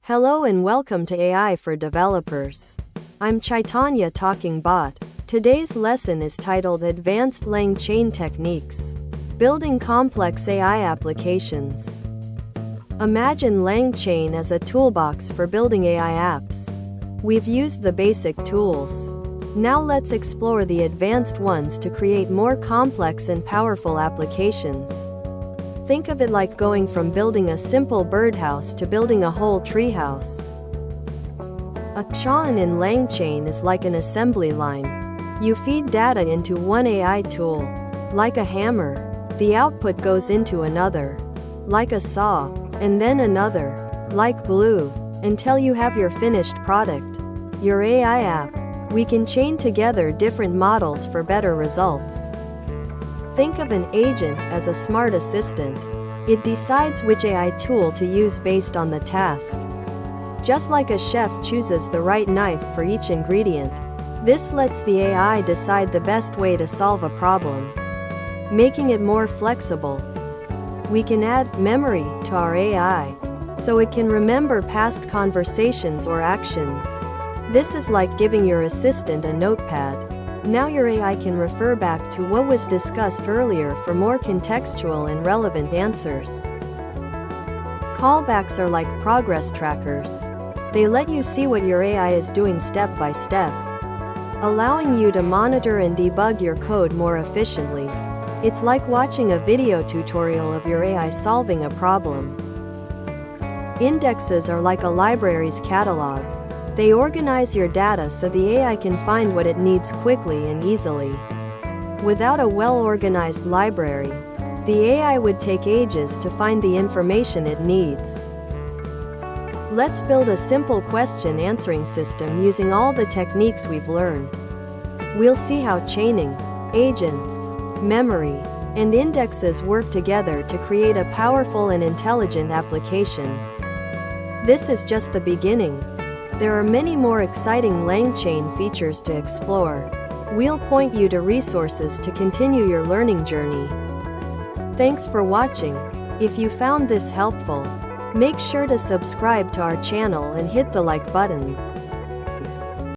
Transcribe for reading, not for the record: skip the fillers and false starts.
Hello and welcome to AI for Developers. I'm Chaitanya Talking Bot. Today's lesson is titled Advanced LangChain Techniques. Building Complex AI Applications. Imagine LangChain as a toolbox for building AI apps. We've used the basic tools. Now let's explore the advanced ones to create more complex and powerful applications. Think of it like going from building a simple birdhouse to building a whole treehouse. A chain in LangChain is like an assembly line. You feed data into one AI tool. Like a hammer, the output goes into another. Like a saw, and then another. Like glue, until you have your finished product. Your AI app. We can chain together different models for better results. Think of an agent as a smart assistant. It decides which AI tool to use based on the task. Just like a chef chooses the right knife for each ingredient, this lets the AI decide the best way to solve a problem, making it more flexible. We can add memory to our AI, so it can remember past conversations or actions. This is like giving your assistant a notepad. Now your AI can refer back to what was discussed earlier for more contextual and relevant answers. Callbacks are like progress trackers. They let you see what your AI is doing step by step, allowing you to monitor and debug your code more efficiently. It's like watching a video tutorial of your AI solving a problem. Indexes are like a library's catalog. They organize your data so the AI can find what it needs quickly and easily. Without a well-organized library, the AI would take ages to find the information it needs. Let's build a simple question answering system using all the techniques we've learned. We'll see how chaining, agents, memory, and indexes work together to create a powerful and intelligent application. This is just the beginning. There are many more exciting LangChain features to explore. We'll point you to resources to continue your learning journey. Thanks for watching. If you found this helpful, make sure to subscribe to our channel and hit the like button.